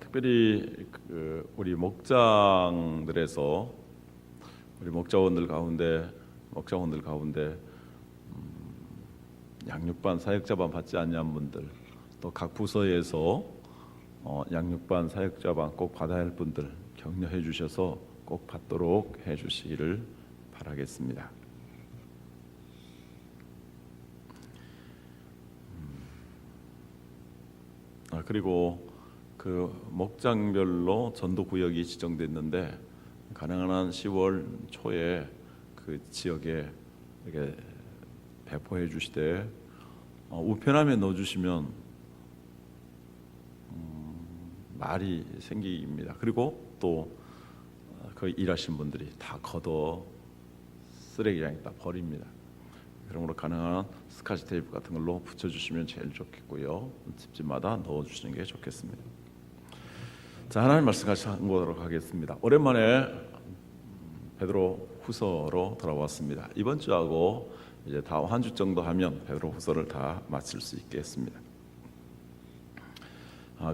특별히 우리 목장들에서 우리 목자원들 가운데 양육반 사역자반 받지 않는 분들, 또 각 부서에서 양육반 사역자반 꼭 받아야 할 분들 격려해 주셔서 꼭 받도록 해 주시기를 바라겠습니다. 그리고 그 목장별로 전도구역이 지정됐는데 가능한 한 10월 초에 그 지역에 이렇게 배포해 주시되 우편함에 넣어주시면 말이 생깁니다. 그리고 또 그 일하신 분들이 다 걷어 쓰레기장에 다 버립니다. 그러므로 가능한 스카치 테이프 같은 걸로 붙여주시면 제일 좋겠고요. 집집마다 넣어주시는 게 좋겠습니다. 자, 하나님 말씀 같이 보도록 하겠습니다. 오랜만에 베드로 후서로 돌아왔습니다. 이번 주하고 이제 다 한 주 정도 하면 베드로 후서를 다 마칠 수 있겠습니다.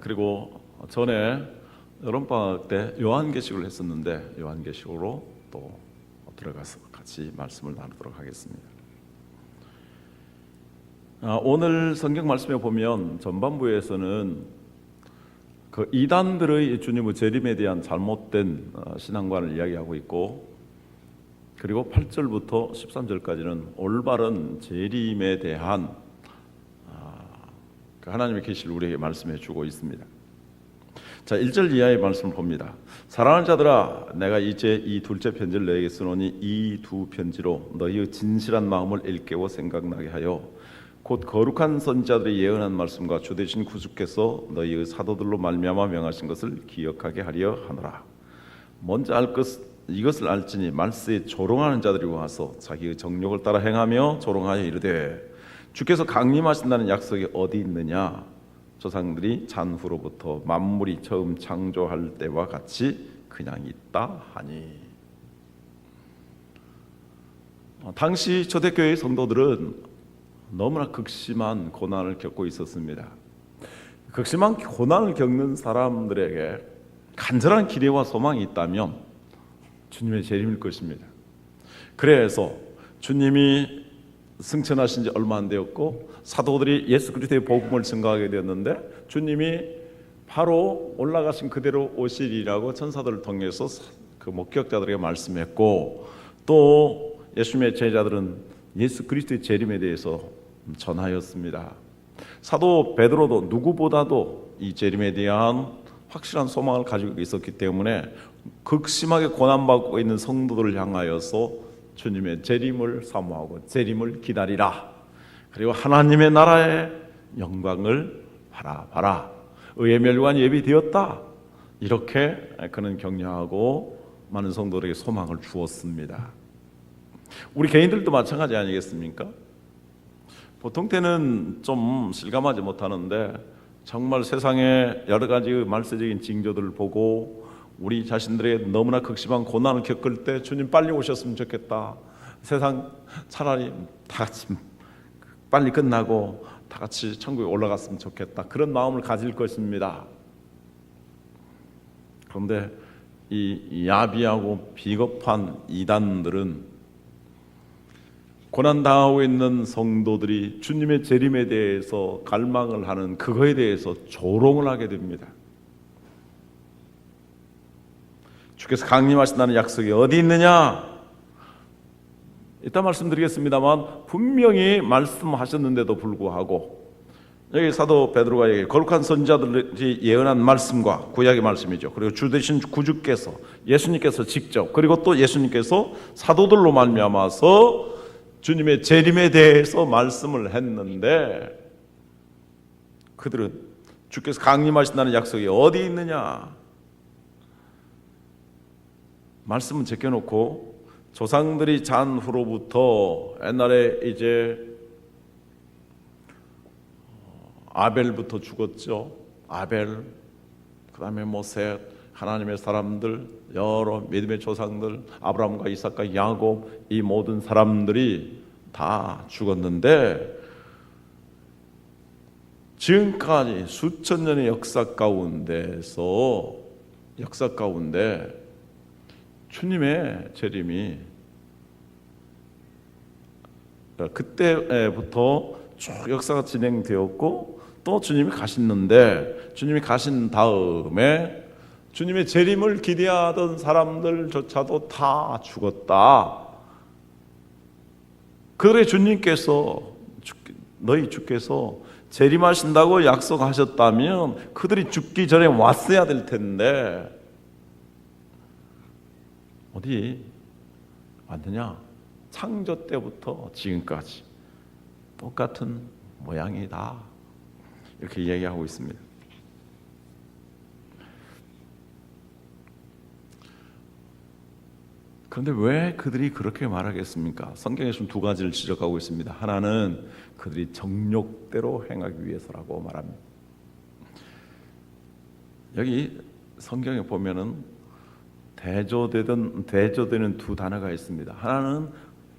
그리고 전에 여름방학 때 요한계시록을 했었는데 요한계시록으로 또 들어가서 같이 말씀을 나누도록 하겠습니다. 오늘 성경 말씀에 보면 전반부에서는 그 이단들의 주님의 재림에 대한 잘못된 신앙관을 이야기하고 있고, 그리고 8절부터 13절까지는 올바른 재림에 대한 하나님의 계시를 우리에게 말씀해 주고 있습니다. 자, 1절 이하의 말씀을 봅니다. 사랑하는 자들아, 내가 이제 이 둘째 편지를 너에게 쓰노니 이 두 편지로 너희의 진실한 마음을 일깨워 생각나게 하여 곧 거룩한 선지자들이 예언한 말씀과 주 되신 구주께서 너희의 사도들로 말미암아 명하신 것을 기억하게 하려 하노라. 먼저 이것을 알지니 말세에 조롱하는 자들이 와서 자기의 정욕을 따라 행하며 조롱하여 이르되 주께서 강림하신다는 약속이 어디 있느냐? 조상들이 잔후로부터 만물이 처음 창조할 때와 같이 그냥 있다 하니. 당시 초대교회의 성도들은 너무나 극심한 고난을 겪고 있었습니다. 극심한 고난을 겪는 사람들에게 간절한 기대와 소망이 있다면 주님의 재림일 것입니다. 그래서 주님이 승천하신 지 얼마 안 되었고 사도들이 예수 그리스도의 복음을 증거하게 되었는데 주님이 바로 올라가신 그대로 오시리라고 천사들을 통해서 그 목격자들에게 말씀했고, 또 예수님의 제자들은 예수 그리스도의 재림에 대해서 전하였습니다. 사도 베드로도 누구보다도 이 재림에 대한 확실한 소망을 가지고 있었기 때문에 극심하게 고난받고 있는 성도들을 향하여서 주님의 재림을 사모하고 재림을 기다리라. 그리고 하나님의 나라의 영광을 바라봐라. 의의 멸관이 예비되었다. 이렇게 그는 격려하고 많은 성도들에게 소망을 주었습니다. 우리 개인들도 마찬가지 아니겠습니까? 보통 때는 좀 실감하지 못하는데 정말 세상의 여러 가지 말세적인 징조들을 보고 우리 자신들의 너무나 극심한 고난을 겪을 때 주님 빨리 오셨으면 좋겠다. 세상 차라리 다 같이 빨리 끝나고 다 같이 천국에 올라갔으면 좋겠다. 그런 마음을 가질 것입니다. 그런데 이 야비하고 비겁한 이단들은 고난당하고 있는 성도들이 주님의 재림에 대해서 갈망을 하는 그거에 대해서 조롱을 하게 됩니다. 주께서 강림하신다는 약속이 어디 있느냐? 이따 말씀드리겠습니다만 분명히 말씀하셨는데도 불구하고 여기 사도 베드로가 얘기해 거룩한 선지자들이 예언한 말씀과 구약의 말씀이죠. 그리고 주 되신 구주께서 예수님께서 직접, 그리고 또 예수님께서 사도들로 말미암아서 주님의 재림에 대해서 말씀을 했는데 그들은 주께서 강림하신다는 약속이 어디 있느냐? 말씀은 제껴놓고 조상들이 잔 후로부터 옛날에 이제 아벨부터 죽었죠. 아벨, 그 다음에 셋, 하나님의 사람들, 여러 믿음의 조상들, 아브라함과 이삭과 야곱, 이 모든 사람들이 다 죽었는데 지금까지 수천 년의 역사 가운데 주님의 재림이 그때부터 쭉 역사가 진행되었고 또 주님이 가셨는데, 주님이 가신 다음에 주님의 재림을 기대하던 사람들조차도 다 죽었다. 그래 주님께서, 너희 주께서 재림하신다고 약속하셨다면 그들이 죽기 전에 왔어야 될 텐데 어디 왔느냐? 창조 때부터 지금까지 똑같은 모양이다, 이렇게 이야기하고 있습니다. 그런데 왜 그들이 그렇게 말하겠습니까? 성경에서는 두 가지를 지적하고 있습니다. 하나는 그들이 정욕대로 행하기 위해서라고 말합니다. 여기 성경에 보면은 대조되는 두 단어가 있습니다. 하나는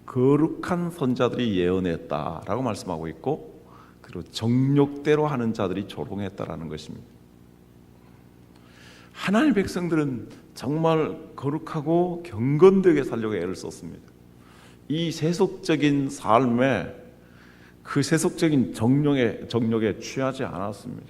거룩한 선자들이 예언했다라고 말씀하고 있고, 그리고 정욕대로 하는 자들이 조롱했다라는 것입니다. 하나님의 백성들은 정말 거룩하고 경건되게 살려고 애를 썼습니다. 이 세속적인 삶에, 그 세속적인 정욕에 취하지 않았습니다.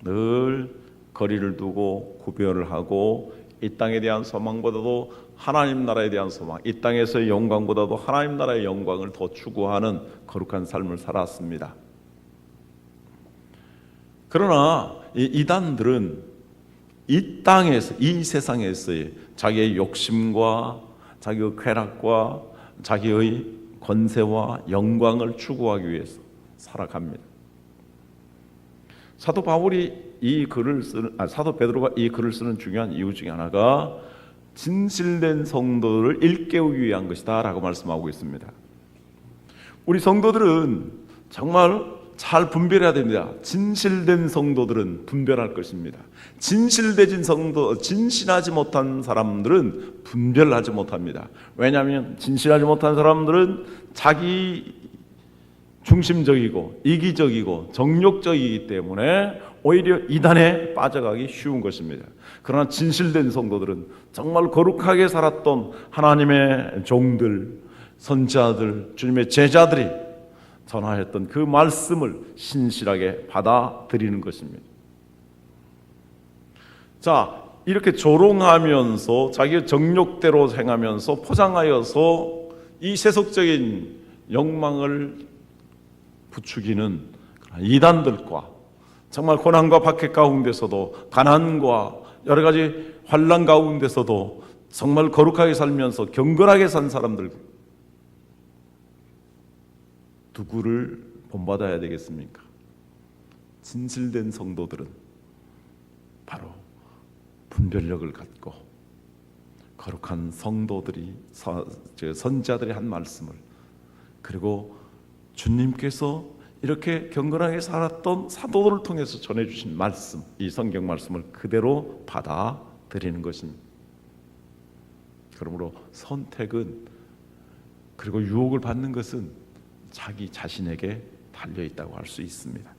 늘 거리를 두고 구별을 하고, 이 땅에 대한 소망보다도 하나님 나라에 대한 소망, 이 땅에서의 영광보다도 하나님 나라의 영광을 더 추구하는 거룩한 삶을 살았습니다. 그러나 이 이단들은 이 땅에서, 이 세상에서의 자기의 욕심과 자기의 쾌락과 자기의 권세와 영광을 추구하기 위해서 살아갑니다. 사도 베드로가 이 글을 쓰는 중요한 이유 중에 하나가 진실된 성도들을 일깨우기 위한 것이다 라고 말씀하고 있습니다. 우리 성도들은 정말 잘 분별해야 됩니다. 진실된 성도들은 분별할 것입니다. 진실하지 못한 사람들은 분별하지 못합니다. 왜냐하면 진실하지 못한 사람들은 자기 중심적이고 이기적이고 정욕적이기 때문에 오히려 이단에 빠져가기 쉬운 것입니다. 그러나 진실된 성도들은 정말 거룩하게 살았던 하나님의 종들, 선지자들, 주님의 제자들이 전하였던 그 말씀을 신실하게 받아들이는 것입니다. 자, 이렇게 조롱하면서 자기의 정욕대로 행하면서 포장하여서 이 세속적인 욕망을 부추기는 이단들과 정말 고난과 박해 가운데서도 가난과 여러 가지 환난 가운데서도 정말 거룩하게 살면서 경건하게 산 사람들, 누구를 본받아야 되겠습니까? 진실된 성도들은 바로 분별력을 갖고 거룩한 성도들이, 선지자들이 한 말씀을, 그리고 주님께서 이렇게 경건하게 살았던 사도들을 통해서 전해주신 말씀, 이 성경 말씀을 그대로 받아들이는 것입니다. 그러므로 선택은, 그리고 유혹을 받는 것은 자기 자신에게 달려있다고 할 수 있습니다.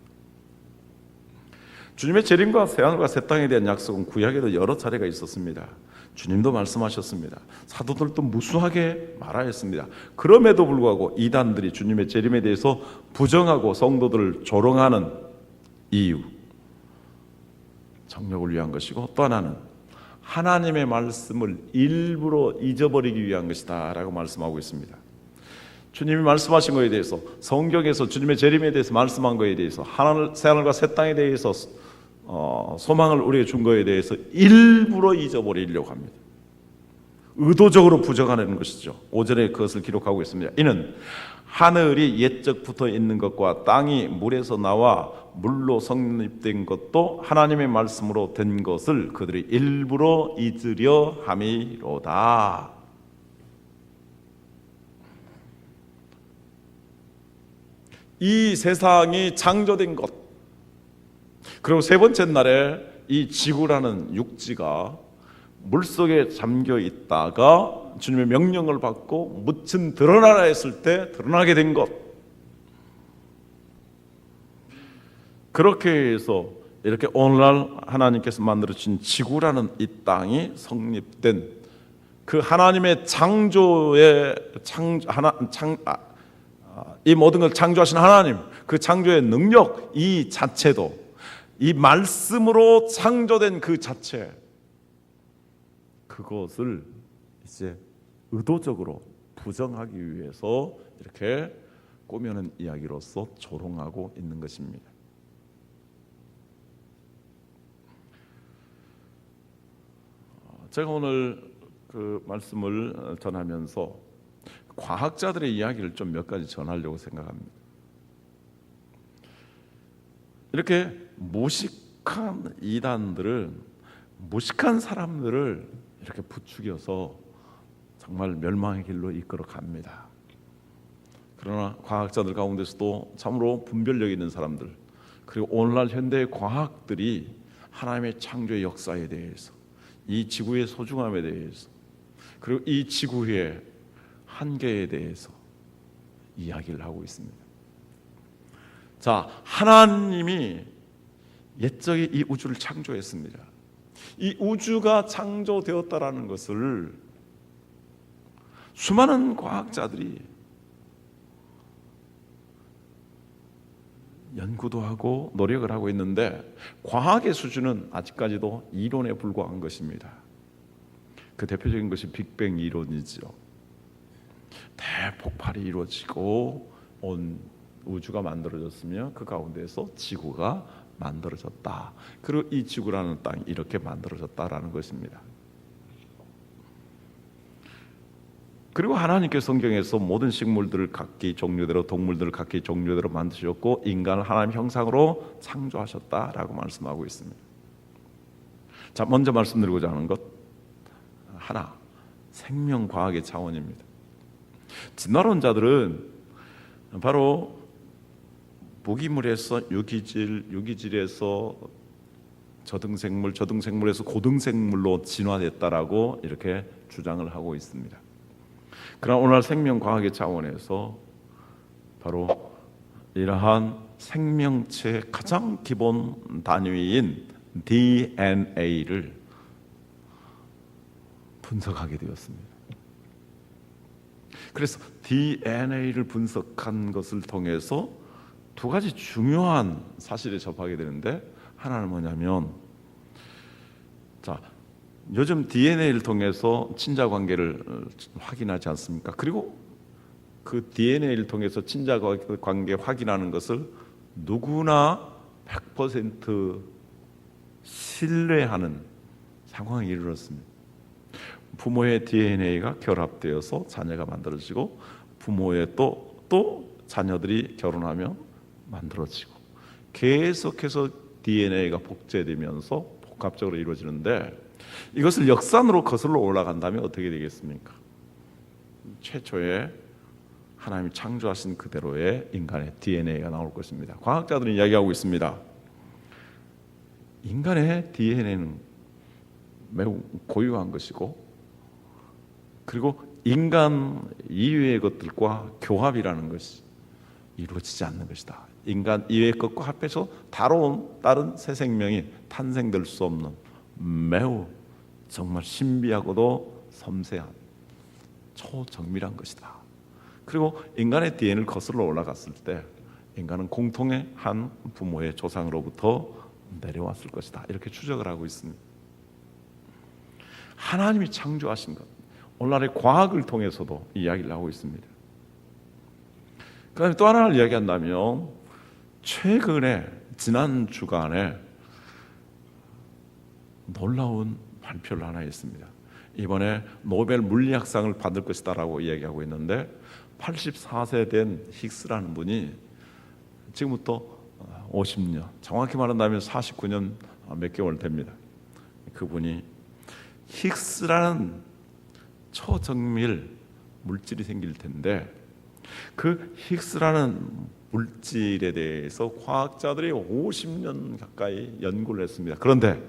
주님의 재림과 새하늘과 새 땅에 대한 약속은 구약에도 여러 차례가 있었습니다. 주님도 말씀하셨습니다. 사도들도 무수하게 말하였습니다. 그럼에도 불구하고 이단들이 주님의 재림에 대해서 부정하고 성도들을 조롱하는 이유, 정욕을 위한 것이고, 또 하나는 하나님의 말씀을 일부러 잊어버리기 위한 것이다 라고 말씀하고 있습니다. 주님이 말씀하신 것에 대해서, 성경에서 주님의 재림에 대해서 말씀한 것에 대해서, 새하늘과 새 땅에 대해서 소망을 우리에게 준 것에 대해서 일부러 잊어버리려고 합니다. 의도적으로 부정하는 것이죠. 5절에 그것을 기록하고 있습니다. 이는 하늘이 옛적 붙어 있는 것과 땅이 물에서 나와 물로 성립된 것도 하나님의 말씀으로 된 것을 그들이 일부러 잊으려 함이로다. 이 세상이 창조된 것, 그리고 세 번째 날에 이 지구라는 육지가 물속에 잠겨 있다가 주님의 명령을 받고 무슨 드러나라 했을 때 드러나게 된 것, 그렇게 해서 이렇게 오늘날 하나님께서 만들어주신 지구라는 이 땅이 성립된 그 하나님의 창조의 이 모든 걸 창조하신 하나님, 그 창조의 능력 이 자체도, 이 말씀으로 창조된 그 자체, 그것을 이제 의도적으로 부정하기 위해서 이렇게 꾸며낸 이야기로서 조롱하고 있는 것입니다. 제가 오늘 그 말씀을 전하면서 과학자들의 이야기를 좀 몇 가지 전하려고 생각합니다. 이렇게 무식한 이단들은 무식한 사람들을 이렇게 부추겨서 정말 멸망의 길로 이끌어 갑니다. 그러나 과학자들 가운데서도 참으로 분별력 있는 사람들, 그리고 오늘날 현대의 과학들이 하나님의 창조의 역사에 대해서, 이 지구의 소중함에 대해서, 그리고 이 지구의 한계에 대해서 이야기를 하고 있습니다. 자, 하나님이 옛적에 이 우주를 창조했습니다. 이 우주가 창조되었다라는 것을 수많은 과학자들이 연구도 하고 노력을 하고 있는데, 과학의 수준은 아직까지도 이론에 불과한 것입니다. 그 대표적인 것이 빅뱅 이론이죠. 대폭발이 이루어지고 온 우주가 만들어졌으며 그 가운데에서 지구가 만들어졌다. 그리고 이 지구라는 땅이 이렇게 만들어졌다라는 것입니다. 그리고 하나님께서 성경에서 모든 식물들을 각기 종류대로, 동물들을 각기 종류대로 만드셨고 인간을 하나님 형상으로 창조하셨다라고 말씀하고 있습니다. 자, 먼저 말씀드리고자 하는 것 하나, 생명과학의 차원입니다. 진화론자들은 바로 무기물에서 유기질에서 저등생물, 저등생물에서 고등생물로 진화됐다라고 이렇게 주장을 하고 있습니다. 그러나 오늘 생명과학의 차원에서 바로 이러한 생명체의 가장 기본 단위인 DNA를 분석하게 되었습니다. 그래서 DNA를 분석한 것을 통해서 두 가지 중요한 사실에 접하게 되는데, 하나는 뭐냐면, 자, 요즘 DNA를 통해서 친자 관계를 확인하지 않습니까? 그리고 그 DNA를 통해서 친자 관계 확인하는 것을 누구나 100% 신뢰하는 상황에 이르렀습니다. 부모의 DNA가 결합되어서 자녀가 만들어지고, 부모의 또 자녀들이 결혼하면 만들어지고, 계속해서 DNA가 복제되면서 복합적으로 이루어지는데, 이것을 역산으로 거슬러 올라간다면 어떻게 되겠습니까? 최초의 하나님이 창조하신 그대로의 인간의 DNA가 나올 것입니다. 과학자들은 이야기하고 있습니다. 인간의 DNA는 매우 고유한 것이고, 그리고 인간 이외의 것들과 교합이라는 것이 이루어지지 않는 것이다. 인간 이외의 것과 합해서 다른 새 생명이 탄생될 수 없는 매우 정말 신비하고도 섬세한 초정밀한 것이다. 그리고 인간의 DNA를 거슬러 올라갔을 때 인간은 공통의 한 부모의 조상으로부터 내려왔을 것이다. 이렇게 추적을 하고 있습니다. 하나님이 창조하신 것, 오늘날의 과학을 통해서도 이야기를 하고 있습니다. 그다음에 또 하나를 이야기한다면, 최근에 지난 주간에 놀라운 발표를 하나 했습니다. 이번에 노벨 물리학상을 받을 것이다라고 이야기하고 있는데, 84세 된 힉스라는 분이 지금부터 50년, 정확히 말한다면 49년 몇 개월 됩니다. 그분이 힉스라는 초정밀 물질이 생길 텐데, 그 힉스라는 물질에 대해서 과학자들이 50년 가까이 연구를 했습니다. 그런데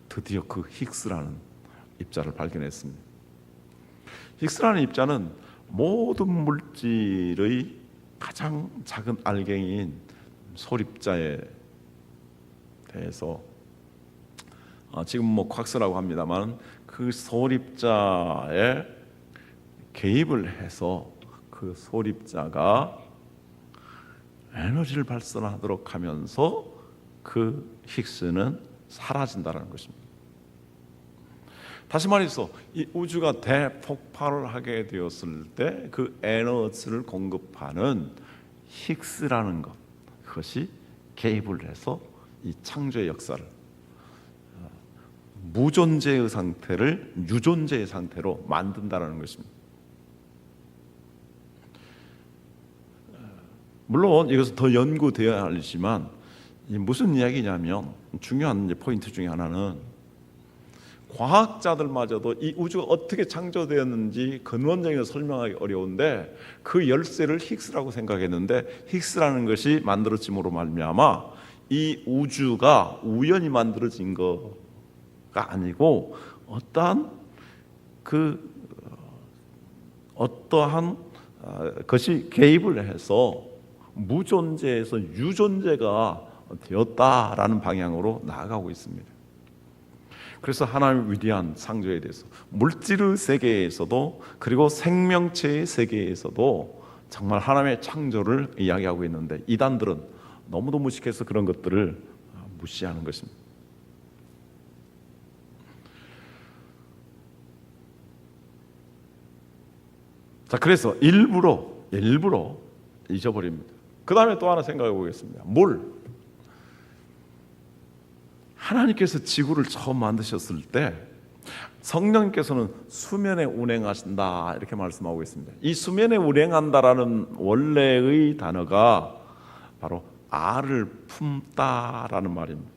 드디어 그 힉스라는 입자를 발견했습니다. 힉스라는 입자는 모든 물질의 가장 작은 알갱이인 솔입자의 대해서 지금 뭐 콱스라고 합니다만 그 소립자에 개입을 해서 그 소립자가 에너지를 발산하도록 하면서 그 히그스는 사라진다는 것입니다. 다시 말해서 이 우주가 대폭발을 하게 되었을 때 그 에너지를 공급하는 히그스라는 것, 그것이 개입을 해서 이 창조의 역사를 무존재의 상태를 유존재의 상태로 만든다는 것입니다. 물론 이것은 더 연구되어야 하지만 무슨 이야기냐면 중요한 포인트 중에 하나는 과학자들마저도 이 우주가 어떻게 창조되었는지 근원적으로 설명하기 어려운데 그 열쇠를 히그스라고 생각했는데 히그스라는 것이 만들어짐으로 말미암아 이 우주가 우연히 만들어진 거가 아니고 어떠한 것이 개입을 해서 무존재에서 유존재가 되었다라는 방향으로 나아가고 있습니다. 그래서 하나님의 위대한 창조에 대해서 물질의 세계에서도 그리고 생명체의 세계에서도 정말 하나님의 창조를 이야기하고 있는데 이단들은 너무도 무식해서 그런 것들을 무시하는 것입니다. 자, 그래서 일부러 잊어버립니다. 그 다음에 또 하나 생각해 보겠습니다. 물. 하나님께서 지구를 처음 만드셨을 때 성령께서는 수면에 운행하신다 이렇게 말씀하고 있습니다. 이 수면에 운행한다라는 원래의 단어가 바로 알을 품다라는 말입니다.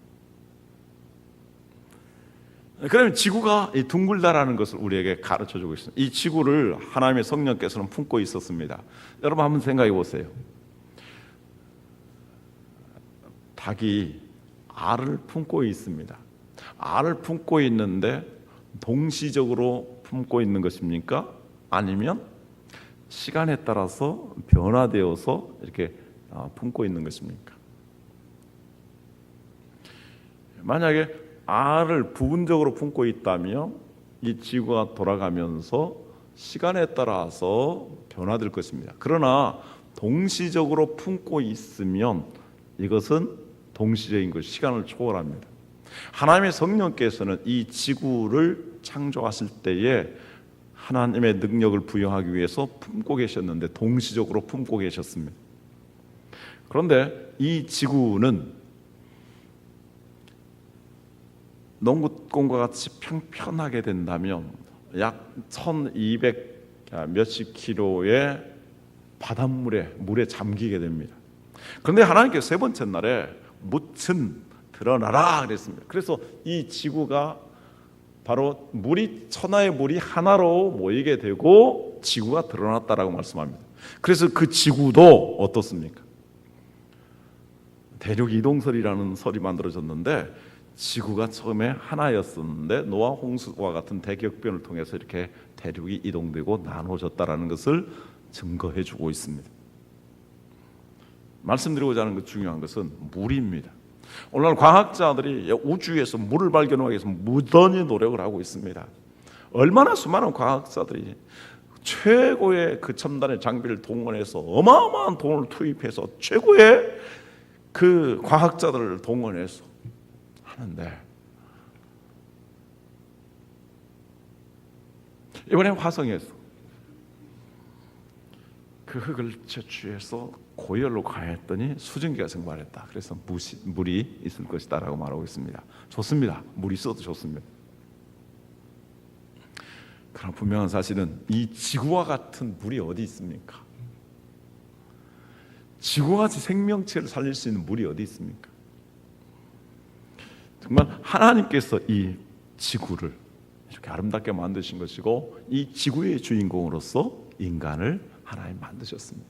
그러면 지구가 둥글다라는 것을 우리에게 가르쳐주고 있습니다. 이 지구를 하나님의 성령께서는 품고 있었습니다. 여러분 한번 생각해 보세요. 닭이 알을 품고 있습니다. 알을 품고 있는데 동시적으로 품고 있는 것입니까? 아니면 시간에 따라서 변화되어서 이렇게 품고 있는 것입니까? 만약에 알을 부분적으로 품고 있다면 이 지구가 돌아가면서 시간에 따라서 변화될 것입니다. 그러나 동시적으로 품고 있으면 이것은 동시적인 것, 시간을 초월합니다. 하나님의 성령께서는 이 지구를 창조하실 때에 하나님의 능력을 부여하기 위해서 품고 계셨는데 동시적으로 품고 계셨습니다. 그런데 이 지구는 농구공과 같이 평평하게 된다면 약 1200 몇십 킬로의 물에 잠기게 됩니다. 그런데 하나님께서 세 번째 날에 묻힌 드러나라 그랬습니다. 그래서 이 지구가 바로 천하의 물이 하나로 모이게 되고 지구가 드러났다라고 말씀합니다. 그래서 그 지구도 어떻습니까? 대륙 이동설이라는 설이 만들어졌는데 지구가 처음에 하나였었는데 노아 홍수와 같은 대격변을 통해서 이렇게 대륙이 이동되고 나눠졌다라는 것을 증거해 주고 있습니다. 말씀드리고자 하는 것 중요한 것은 물입니다. 오늘날 과학자들이 우주에서 물을 발견하기 위해서 무던히 노력을 하고 있습니다. 얼마나 수많은 과학자들이 최고의 그 첨단의 장비를 동원해서 어마어마한 돈을 투입해서 최고의 그 과학자들을 동원해서 하는데 이번에 화성에서 그 흙을 채취해서 고열로 가했더니 수증기가 증발했다. 그래서 물이 있을 것이다 라고 말하고 있습니다. 좋습니다. 물이 있어도 좋습니다. 그러나 분명한 사실은 이 지구와 같은 물이 어디 있습니까? 지구같이 생명체를 살릴 수 있는 물이 어디 있습니까? 정말 하나님께서 이 지구를 이렇게 아름답게 만드신 것이고 이 지구의 주인공으로서 인간을 하나님 만드셨습니다.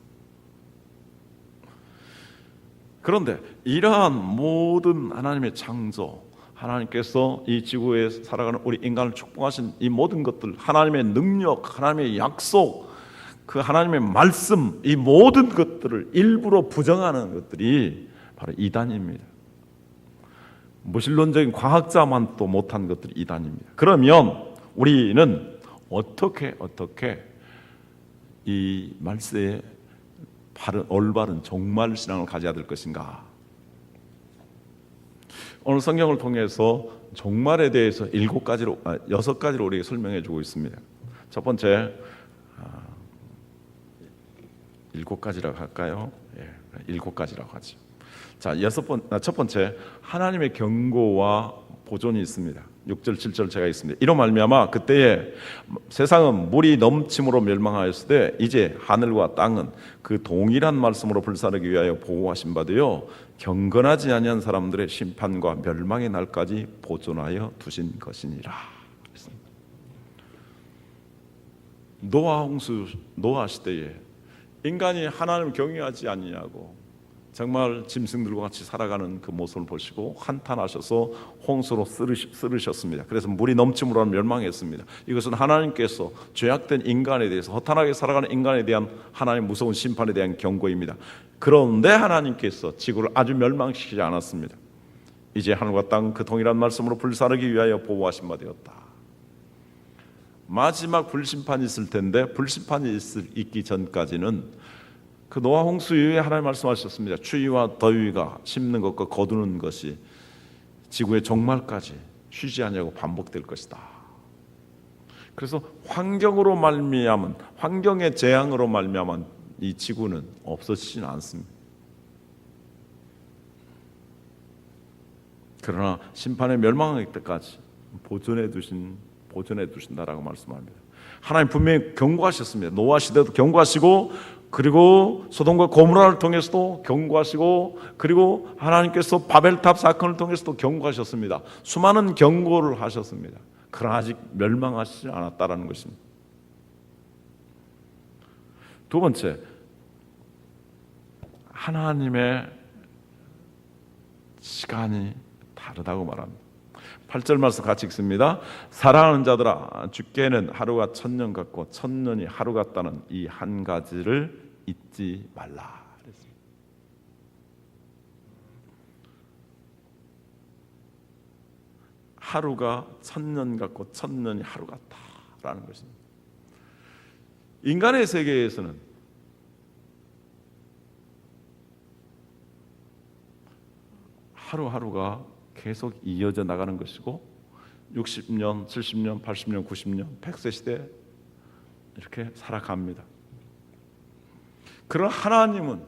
그런데 이러한 모든 하나님의 창조, 하나님께서 이 지구에 살아가는 우리 인간을 축복하신 이 모든 것들, 하나님의 능력, 하나님의 약속, 그 하나님의 말씀, 이 모든 것들을 일부러 부정하는 것들이 바로 이단입니다. 무신론적인 과학자만 또 못한 것들이 이단입니다. 그러면 우리는 어떻게 이 말세에 올바른 종말 신앙을 가져야 될 것인가? 오늘 성경을 통해서 종말에 대해서 6가지로 우리에게 설명해 주고 있습니다. 첫 번째, 7가지라고 할까요? 7가지라고 하죠. 자, 첫 번째, 하나님의 경고와 보존이 있습니다. 6절 7절 제가 있습니다. 이로 말미암아 그때에 세상은 물이 넘침으로 멸망하였을 때 이제 하늘과 땅은 그 동일한 말씀으로 불사르기 위하여 보호하신 바 되어 경건하지 아니한 사람들의 심판과 멸망의 날까지 보존하여 두신 것이니라. 노아 시대에 인간이 하나님을 경외하지 아니하고 정말 짐승들과 같이 살아가는 그 모습을 보시고 한탄하셔서 홍수로 쓰르셨습니다. 그래서 물이 넘침으로 멸망했습니다. 이것은 하나님께서 죄악된 인간에 대해서, 허탄하게 살아가는 인간에 대한 하나님의 무서운 심판에 대한 경고입니다. 그런데 하나님께서 지구를 아주 멸망시키지 않았습니다. 이제 하늘과 땅 그 동일한 말씀으로 불사르기 위하여 보호하신 바 되었다. 마지막 불심판이 있을 텐데, 불심판이 있기 전까지는 그 노아 홍수 이후에 하나님 말씀하셨습니다. 추위와 더위가 심는 것과 거두는 것이 지구의 종말까지 쉬지 아니하고 반복될 것이다. 그래서 환경의 재앙으로 말미암은 이 지구는 없어지지는 않습니다. 그러나 심판의 멸망할 때까지 보존해 두신다라고 말씀합니다. 하나님 분명히 경고하셨습니다. 노아 시대도 경고하시고, 그리고 소돔과 고모라를 통해서도 경고하시고, 그리고 하나님께서 바벨탑 사건을 통해서도 경고하셨습니다. 수많은 경고를 하셨습니다. 그러나 아직 멸망하시지 않았다라는 것입니다. 두 번째, 하나님의 시간이 다르다고 말합니다. 8절 말씀 같이 읽습니다. 사랑하는 자들아, 주께는 하루가 1000년 같고 1000년이 하루 같다는 이 한 가지를 잊지 말라. 하루가 1000년 같고 1000년이 하루 같다라는 것입니다. 인간의 세계에서는 하루하루가 계속 이어져 나가는 것이고, 60년, 70년, 80년, 90년, 100세 시대 이렇게 살아갑니다. 그러나 하나님은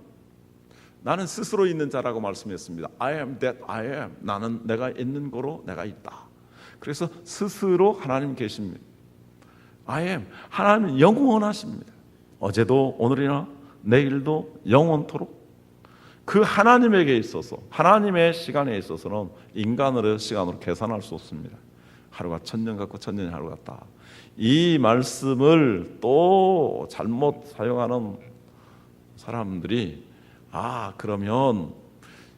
나는 스스로 있는 자라고 말씀했습니다. I am that I am. 나는 내가 있는 거로 내가 있다. 그래서 스스로 하나님 계십니다. I am. 하나님은 영원하십니다. 어제도 오늘이나 내일도 영원토록. 그 하나님에게 있어서, 하나님의 시간에 있어서는 인간으로의 시간으로 계산할 수 없습니다. 하루가 1000년 같고 1000년이 하루 같다. 이 말씀을 또 잘못 사용하는 사람들이, 그러면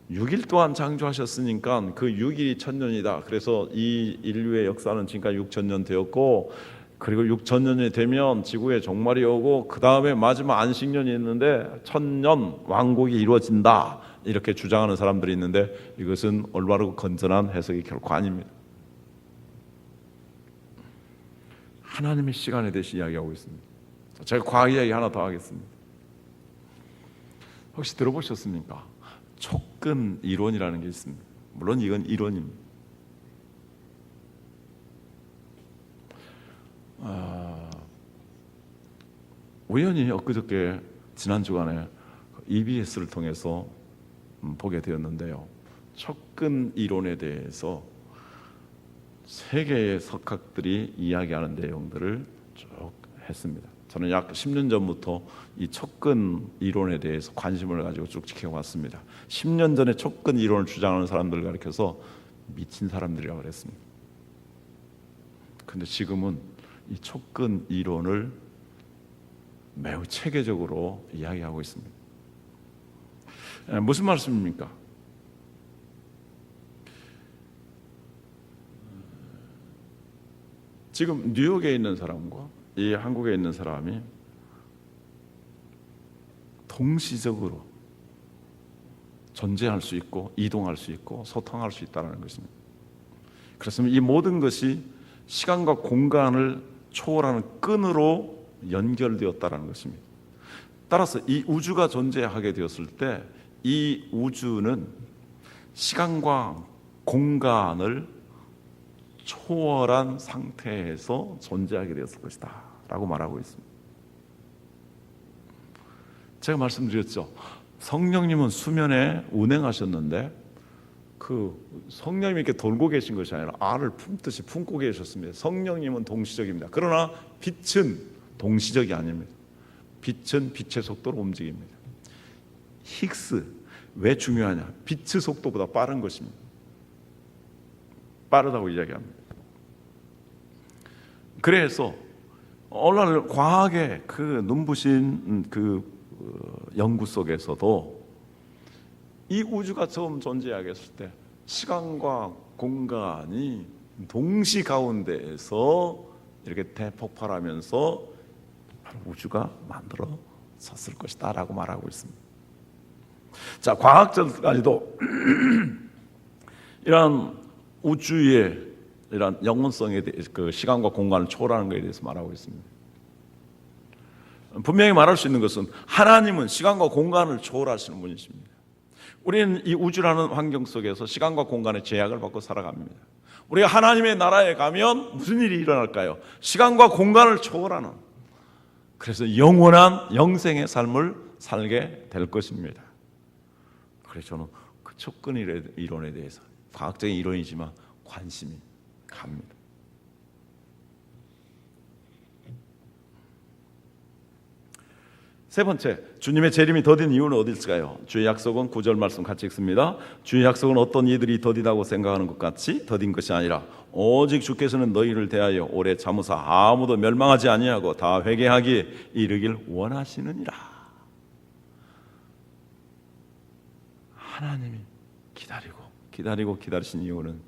6일 동안 창조하셨으니까 그 6일이 1000년이다. 그래서 이 인류의 역사는 지금까지 6000년 되었고, 그리고 6000년이 되면 지구의 종말이 오고, 그 다음에 마지막 안식년이 있는데 1000년 왕국이 이루어진다, 이렇게 주장하는 사람들이 있는데, 이것은 올바르고 건전한 해석이 결코 아닙니다. 하나님의 시간에 대해서 이야기하고 있습니다. 제가 과학 이야기 하나 더 하겠습니다. 혹시 들어보셨습니까? 촉근 이론이라는 게 있습니다. 물론 이건 이론입니다. 우연히 엊그저께 지난 주간에 EBS를 통해서 보게 되었는데요. 촉근 이론에 대해서 세계의 석학들이 이야기하는 내용들을 쭉 했습니다. 저는 약 10년 전부터 이 촉근 이론에 대해서 관심을 가지고 쭉 지켜왔습니다. 10년 전에 촉근 이론을 주장하는 사람들을 가리켜서 미친 사람들이라고 그랬습니다. 근데 지금은 이 촉근 이론을 매우 체계적으로 이야기하고 있습니다. 무슨 말씀입니까? 지금 뉴욕에 있는 사람과 이 한국에 있는 사람이 동시적으로 존재할 수 있고 이동할 수 있고 소통할 수 있다는 것입니다. 그렇습니다. 이 모든 것이 시간과 공간을 초월하는 끈으로 연결되었다는 것입니다. 따라서 이 우주가 존재하게 되었을 때 이 우주는 시간과 공간을 초월한 상태에서 존재하게 되었을 것이다 라고 말하고 있습니다. 제가 말씀드렸죠. 성령님은 수면에 운행하셨는데 그 성령님이 이렇게 돌고 계신 것이 아니라 알을 품듯이 품고 계셨습니다. 성령님은 동시적입니다. 그러나 빛은 동시적이 아닙니다. 빛은 빛의 속도로 움직입니다. 히그스, 왜 중요하냐? 빛의 속도보다 빠른 것입니다. 빠르다고 이야기합니다. 그래서 오늘 과학의 그 눈부신 그 연구 속에서도 이 우주가 처음 존재하게 했을 때 시간과 공간이 동시 가운데에서 이렇게 대폭발하면서 우주가 만들어졌을 것이다 라고 말하고 있습니다. 자, 과학자들까지도 이런 우주의 이런 영원성에 대해서 그 시간과 공간을 초월하는 것에 대해서 말하고 있습니다. 분명히 말할 수 있는 것은 하나님은 시간과 공간을 초월하시는 분이십니다. 우리는 이 우주라는 환경 속에서 시간과 공간의 제약을 받고 살아갑니다. 우리가 하나님의 나라에 가면 무슨 일이 일어날까요? 시간과 공간을 초월하는, 그래서 영원한 영생의 삶을 살게 될 것입니다. 그래서 저는 그 촉근 이론에 대해서 과학적인 이론이지만 관심이 갑니다. 세 번째, 주님의 재림이 더딘 이유는 어딜까요? 주의 약속은 9절 말씀 같이 읽습니다. 주의 약속은 어떤 이들이 더디다고 생각하는 것 같이 더딘 것이 아니라 오직 주께서는 너희를 대하여 오래 참으사 아무도 멸망하지 아니하고 다 회개하기에 이르길 원하시느니라. 하나님이 기다리신 이유는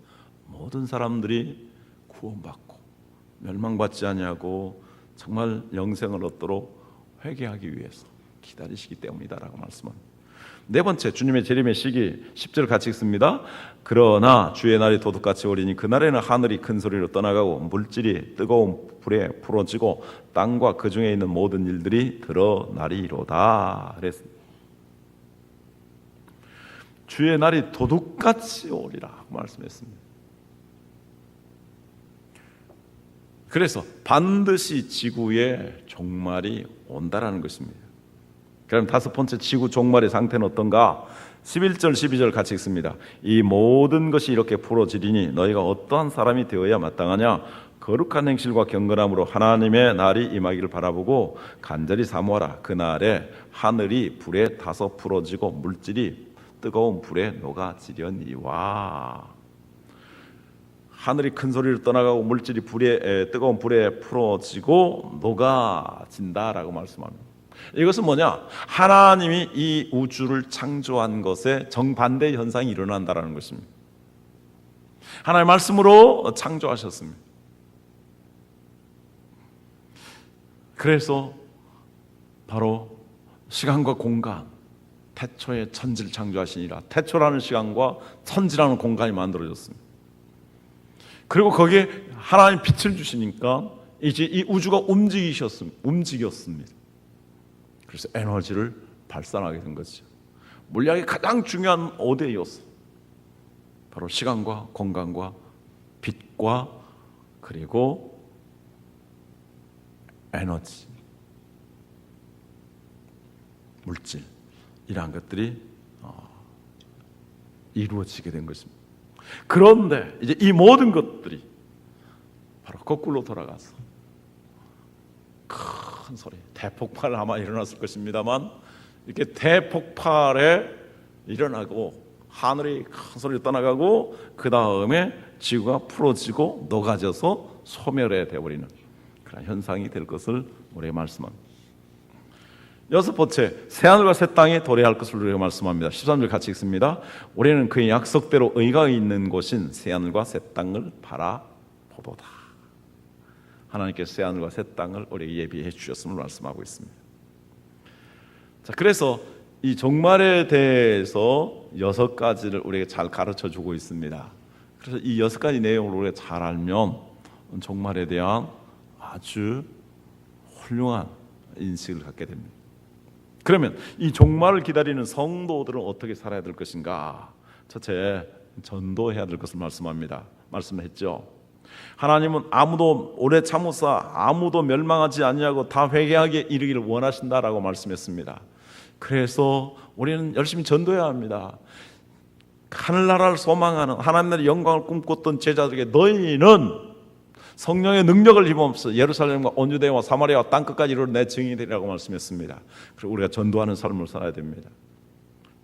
모든 사람들이 구원받고 멸망받지 아니하고 정말 영생을 얻도록 회개하기 위해서 기다리시기 때문이다라고 말씀합니다. 네 번째, 주님의 재림의 시기 10절 같이 읽습니다. 그러나 주의 날이 도둑같이 오리니 그날에는 하늘이 큰 소리로 떠나가고 물질이 뜨거운 불에 풀어지고 땅과 그 중에 있는 모든 일들이 드러나리로다 그랬습니다. 주의 날이 도둑같이 오리라 말씀했습니다. 그래서 반드시 지구의 종말이 온다라는 것입니다. 그럼 다섯 번째, 지구 종말의 상태는 어떤가? 11절 12절 같이 읽습니다. 이 모든 것이 이렇게 풀어지리니 너희가 어떠한 사람이 되어야 마땅하냐? 거룩한 행실과 경건함으로 하나님의 날이 임하기를 바라보고 간절히 사모하라. 그날에 하늘이 불에 타서 풀어지고 물질이 뜨거운 불에 녹아지려니와. 하늘이 큰 소리를 떠나가고 물질이 뜨거운 불에 풀어지고 녹아진다라고 말씀합니다. 이것은 뭐냐? 하나님이 이 우주를 창조한 것에 정반대의 현상이 일어난다는 것입니다. 하나님의 말씀으로 창조하셨습니다. 그래서 바로 시간과 공간, 태초에 천지를 창조하시니라. 태초라는 시간과 천지라는 공간이 만들어졌습니다. 그리고 거기에 하나님 빛을 주시니까 이제 이 우주가 움직였습니다. 그래서 에너지를 발산하게 된 거죠. 물리학의 가장 중요한 5대 요소, 바로 시간과 공간과 빛과 그리고 에너지, 물질, 이러한 것들이 이루어지게 된 것입니다. 그런데 이제 이 모든 것들이 바로 거꾸로 돌아가서 큰 소리, 대폭발 아마 일어났을 것입니다만 이렇게 대폭발에 일어나고 하늘이 큰 소리로 떠나가고 그 다음에 지구가 풀어지고 녹아져서 소멸해 되어버리는 그런 현상이 될 것을 우리가 말씀합니다. 여섯 번째, 새하늘과 새 땅에 도래할 것을 우리가 말씀합니다. 13절 같이 읽습니다. 우리는 그의 약속대로 의가 있는 곳인 새하늘과 새 땅을 바라보도다. 하나님께서 새하늘과 새 땅을 우리에게 예비해 주셨음을 말씀하고 있습니다. 자, 그래서 이 종말에 대해서 6가지를 우리에게 잘 가르쳐주고 있습니다. 그래서 이 6가지 내용을 우리가 잘 알면 종말에 대한 아주 훌륭한 인식을 갖게 됩니다. 그러면 이 종말을 기다리는 성도들은 어떻게 살아야 될 것인가? 첫째, 전도해야 될 것을 말씀했죠. 하나님은 아무도 오래 참으사 아무도 멸망하지 아니하고 다 회개하게 이르기를 원하신다라고 말씀했습니다. 그래서 우리는 열심히 전도해야 합니다. 하늘나라를 소망하는 하나님 나라의 영광을 꿈꿨던 제자들에게 너희는 성령의 능력을 힘없어 예루살렘과 온 유대와 사마리아와 땅끝까지 이르러 내 증인이 되리라고 말씀했습니다. 그리고 우리가 전도하는 삶을 살아야 됩니다.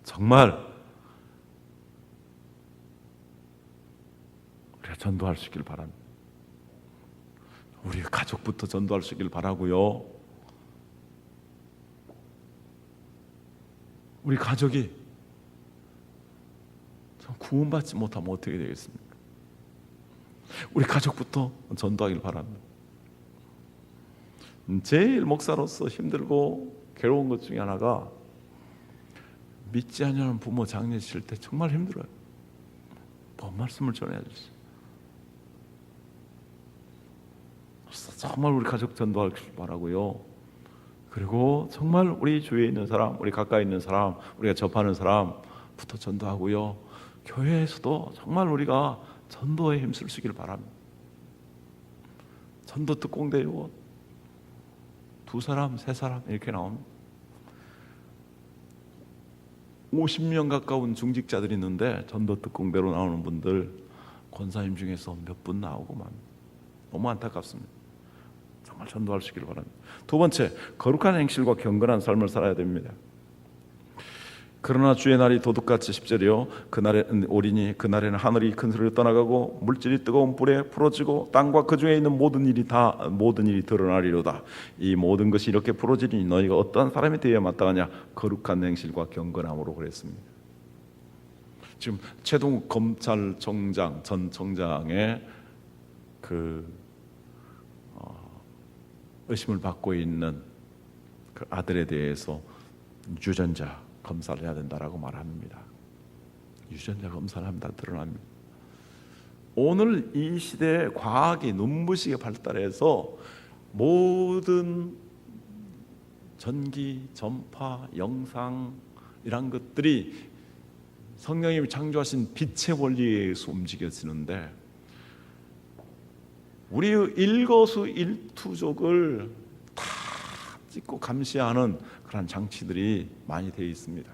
정말 우리가 전도할 수 있길 바랍니다. 우리 가족부터 전도할 수 있길 바라고요. 우리 가족이 구원받지 못하면 어떻게 되겠습니까? 우리 가족부터 전도하길 바랍니다. 제일 목사로서 힘들고 괴로운 것 중에 하나가 믿지 않는 부모 장례 칠 때 정말 힘들어요. 본 말씀을 전해야 되지. 정말 우리 가족 전도하길 바라고요. 그리고 정말 우리 주위에 있는 사람, 우리 가까이 있는 사람, 우리가 접하는 사람부터 전도하고요. 교회에서도 정말 우리가 전도에 힘쓸 수 있기를 바랍니다. 전도 특공대 요원 2사람, 3사람 이렇게 나옵니다. 50명 가까운 중직자들이 있는데 전도 특공대로 나오는 분들 권사님 중에서 몇 분 나오고 맙니다. 너무 안타깝습니다. 정말 전도할 수 있기를 바랍니다. 두 번째, 거룩한 행실과 경건한 삶을 살아야 됩니다. 그러나 주의 날이 도둑같이 10절이요 그날에는 오리니 그날에는 하늘이 큰 소리로 떠나가고 물질이 뜨거운 불에 풀어지고 땅과 그 중에 있는 모든 일이 드러나리로다. 이 모든 것이 이렇게 풀어지니 너희가 어떠한 사람이 되어야 마땅하냐? 거룩한 행실과 경건함으로 그랬습니다. 지금 최동욱 검찰총장 전 청장의 의심을 받고 있는 그 아들에 대해서 유전자 검사를 해야 된다라고 말합니다. 유전자 검사를 하면 다 드러납니다. 오늘 이 시대에 과학이 눈부시게 발달해서 모든 전기, 전파, 영상 이런 것들이 성령님이 창조하신 빛의 원리에 의해서 움직여지는데 우리의 일거수일투족을 다 찍고 감시하는 그런 장치들이 많이 되어 있습니다.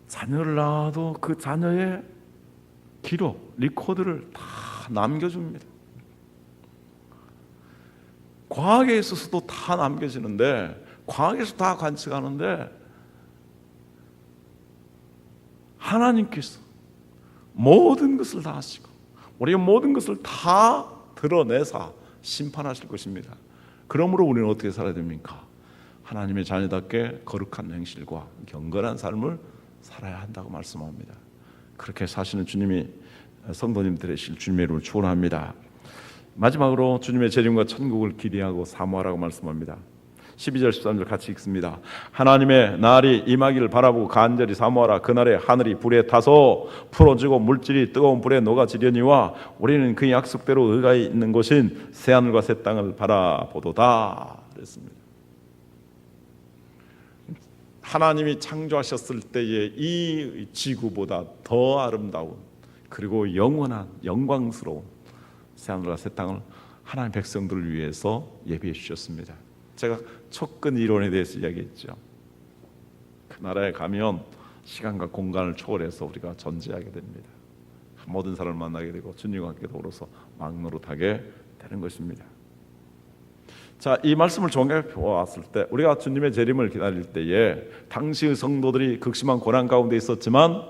자녀를 낳아도 그 자녀의 기록, 리코드를 다 남겨줍니다. 과학에 있어서도 다 남겨지는데 과학에서 다 관측하는데 하나님께서 모든 것을 다 하시고 우리가 모든 것을 다 드러내사 심판하실 것입니다. 그러므로 우리는 어떻게 살아야 됩니까? 하나님의 자녀답게 거룩한 행실과 경건한 삶을 살아야 한다고 말씀합니다. 그렇게 사시는 주님이 성도님 되실 주님의 이름을 축원합니다. 마지막으로 주님의 재림과 천국을 기대하고 사모하라고 말씀합니다. 12절 13절 같이 읽습니다. 하나님의 날이 임하기를 바라보고 간절히 사모하라. 그날에 하늘이 불에 타서 풀어지고 물질이 뜨거운 불에 녹아지려니와 우리는 그 약속대로 의가에 있는 곳인 새하늘과 새 땅을 바라보도다 그랬습니다. 하나님이 창조하셨을 때의 이 지구보다 더 아름다운 그리고 영원한 영광스러운 새하늘과 새 땅을 하나님 백성들을 위해서 예비해 주셨습니다. 제가 촉근 이론에 대해서 이야기했죠. 그 나라에 가면 시간과 공간을 초월해서 우리가 존재하게 됩니다. 모든 사람을 만나게 되고 주님과 함께 더불어서 막노릇하게 되는 것입니다. 자, 이 말씀을 종합해 보았을 때 우리가 주님의 재림을 기다릴 때에 당시의 성도들이 극심한 고난 가운데 있었지만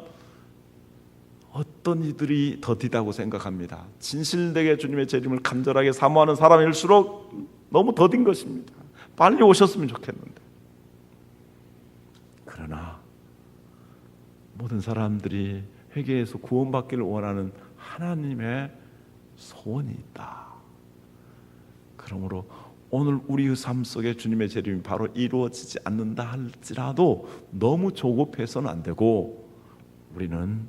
어떤 이들이 더디다고 생각합니다. 진실되게 주님의 재림을 간절하게 사모하는 사람일수록 너무 더딘 것입니다. 빨리 오셨으면 좋겠는데. 그러나 모든 사람들이 회개해서 구원받기를 원하는 하나님의 소원이 있다. 그러므로 오늘 우리의 삶 속에 주님의 재림이 바로 이루어지지 않는다 할지라도 너무 조급해서는 안 되고, 우리는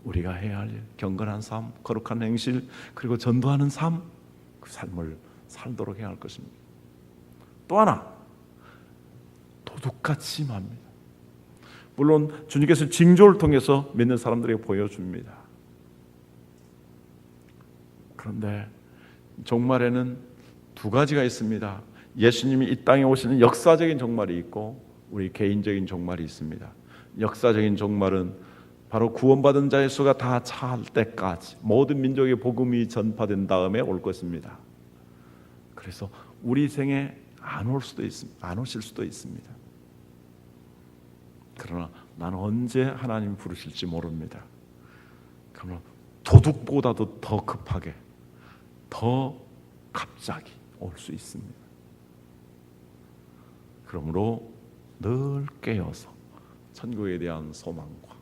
우리가 해야 할 경건한 삶, 거룩한 행실, 그리고 전도하는 삶, 그 삶을 살도록 해야 할 것입니다. 또 하나, 도둑같이 임합니다. 물론 주님께서 징조를 통해서 믿는 사람들에게 보여줍니다. 그런데 종말에는 두 가지가 있습니다. 예수님이 이 땅에 오시는 역사적인 종말이 있고 우리 개인적인 종말이 있습니다. 역사적인 종말은 바로 구원받은 자의 수가 다 찰 때까지 모든 민족의 복음이 전파된 다음에 올 것입니다. 그래서 우리 생에 안 오실 수도 있습니다. 그러나 나는 언제 하나님이 부르실지 모릅니다. 그러나 도둑보다도 더 급하게, 더 갑자기 올 수 있습니다. 그러므로 늘 깨어서 천국에 대한 소망과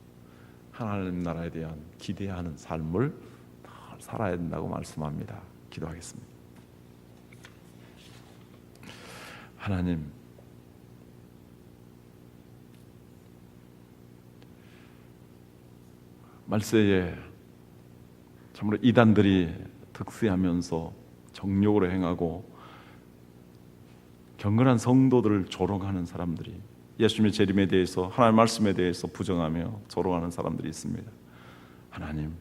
하나님 나라에 대한 기대하는 삶을 살아야 된다고 말씀합니다. 기도하겠습니다. 하나님, 말세에 참으로 이단들이 득세하면서 정욕으로 행하고 경건한 성도들을 조롱하는 사람들이, 예수님의 재림에 대해서, 하나님의 말씀에 대해서 부정하며 조롱하는 사람들이 있습니다. 하나님,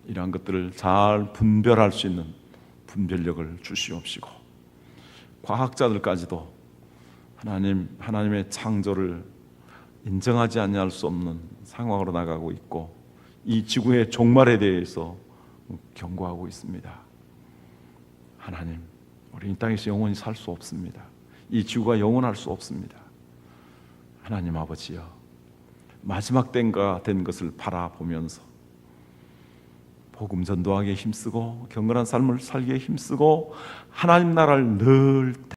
이러한 것들을 잘 분별할 수 있는 분별력을 주시옵시고, 과학자들까지도 하나님의 창조를 인정하지 아니할 수 없는 상황으로 나가고 있고, 이 지구의 종말에 대해서 경고하고 있습니다. 하나님, 우리 이 땅에서 영원히 살 수 없습니다. 이 지구가 영원할 수 없습니다. 하나님 아버지여, 마지막 때가 된 것을 바라보면서 복음 전도하기에 힘쓰고 경건한 삶을 살기에 힘쓰고 하나님 나라를 늘